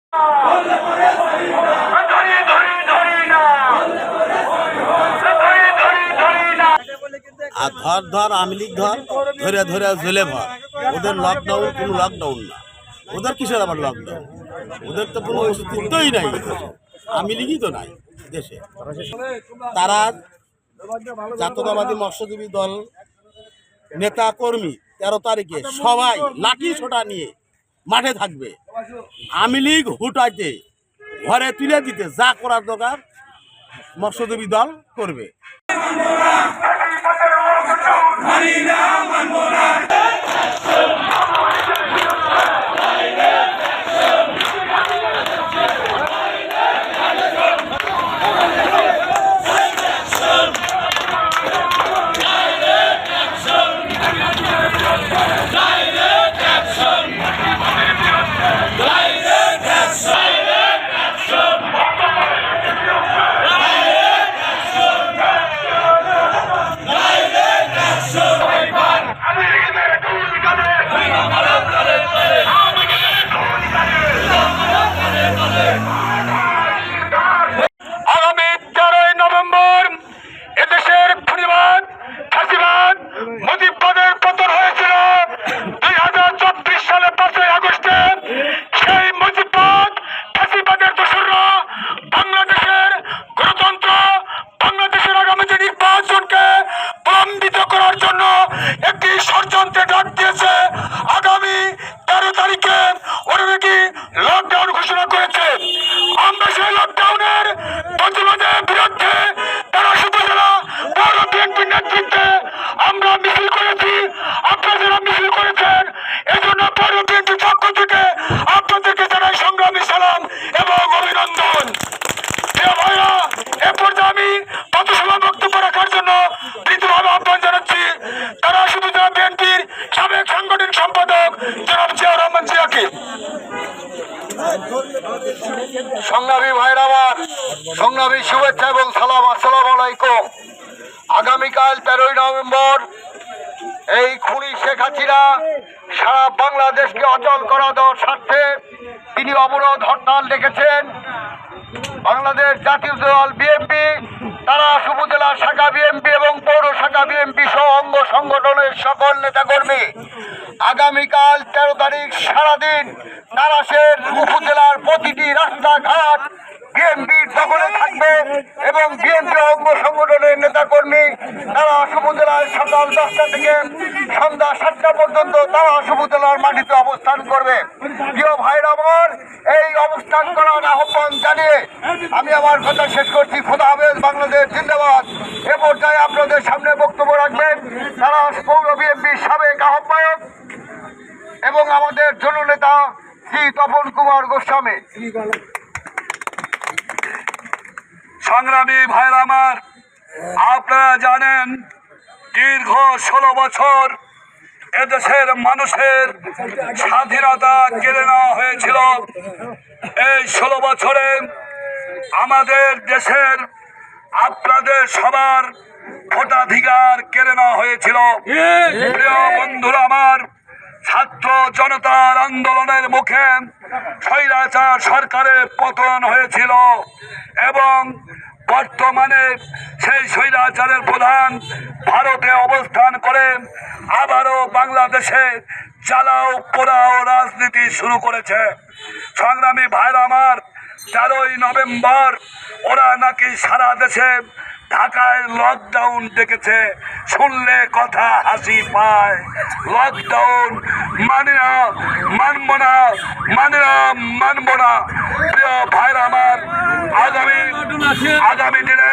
আর ধর আওয়ামী লীগ ধরে জেলে ভর। ওদের লকডাউন কোনো লকডাউন না, ওদের কিসের আবার লকডাউন? ওদের তো কোনো অস্তিত্বই নাই, আওয়ামী লীগই তো নাই দেশে। তারা জাতীয়তাবাদী মৎস্যজীবী দল নেতা কর্মী 13 তারিখে সবাই লাঠি ছোটা নিয়ে মাঠে থাকবে। আওয়ামী লীগ হুটাইতে ঘরে তুলে দিতে যা করার দরকার মৎস্যজীবী দল করবে। আগামী 13 নভেম্বর এদেশের খুনিবাদ ফাঁসিবাদ মুজিববাদের পতন হয়েছিল 2024 সালে 5 আগস্টে। সেই মুজিববাদ ফাঁসিবাদের দোসররা বাংলাদেশের গণতন্ত্র, বাংলাদেশের আগামী যে নির্বাচনকে প্রলম্বিত করার জন্য একটি ষড়যন্ত্রে ডাক দিয়েছে। আগামী 13 তারিখে ওরা নাকি লকডাউন ঘোষণা করেছে। আমরা সেই লকডাউনের প্রতিবাদের বিরুদ্ধে তারাস উপজেলা পৌর বিএনপির নেতৃত্বে আমরা মিছিল করেছি। আপনারা যারা মিছিল করেছেন এই জন্য পৌর বিএনপির পক্ষ থেকে আপনাদেরকে জানাই সংগ্রামী সালাম এবং অভিনন্দন। প্রিয় ভাইরা, এ পর্যায়ে আমি পথসভা বক্তব্য রাখার জন্য প্রীতিভাবে আহ্বান জানাচ্ছি তারাস উপজেলা বিএনপির সাবেক সাংগঠনিক সম্পাদক জনাব জিয়াউর রহমান জিয়াকে। সংগ্রামী ভাইরা আমার, সংগ্রামী শুভেচ্ছা এবং সালাম, আসসালামু আলাইকুম। আগামীকাল 13 নভেম্বর এই খুনি শেখ হাসিনা সারা বাংলাদেশকে অচল করা দেওয়ার স্বার্থে তিনি অবরোধ হরতাল ডেকেছেন। বাংলাদেশ জাতীয় দল বিএনপি, তারাস উপজেলা শাখা বিএনপি এবং পৌর শাখা বিএনপি সহ অঙ্গ সংগঠনের সকল নেতাকর্মী আগামীকাল 13 তারিখ সারাদিন তারাসের উপজেলার প্রতিটি রাস্তাঘাট বিএনপির দখলে থাকবে এবং বিএনপি অঙ্গ সংগঠনের নেতাকর্মী তারাস উপজেলার সকাল 10টা থেকে সন্ধ্যা 7টা পর্যন্ত তারাস উপজেলার মাটিতে অবস্থান করবে। প্রিয় ভাইরা আমার, এই অবস্থান করার আহ্বান জানিয়ে আমি আমার কথা শেষ করছি। খোদা হাফেজ, বাংলাদেশ জিন্দাবাদ। এ পর্যায়ে আপনাদের সামনে বক্তব্য রাখবেন তারাস পৌর বিএনপির সাবেক আহ্বায়ক এবং আমাদের জননেতা শ্রী তপন কুমার গোস্বামী। সংগ্রামী ভাইরা আমার, আপনারা জানেন দীর্ঘ 16 বছর এদেশের মানুষের স্বাধীনতা কেড়ে নেওয়া হয়েছিল। এই 16 বছরে আমাদের দেশের আপনাদের সবার ভোটাধিকার কেড়ে নেওয়া হয়েছিল। প্রিয় বন্ধুরা আমার, ছাত্র জনতার আন্দোলনের মুখে স্বৈরাচার সরকারের পতন হয়েছিল এবং বর্তমানে সেই স্বৈরাচারের প্রধান ভারতে অবস্থান করে আবারও বাংলাদেশে জ্বালাও পোড়াও রাজনীতি শুরু করেছে। সংগ্রামী ভাইরা আমার, 13 নভেম্বর ওরা নাকি সারা দেশে ঢাকায় লকডাউন ডেকেছে। শুনলে কথা হাসি পায়। লকডাউন মানি না, মানব না, মানে না, মানব না। প্রিয় ভাইরা আমার, আগামী দিনে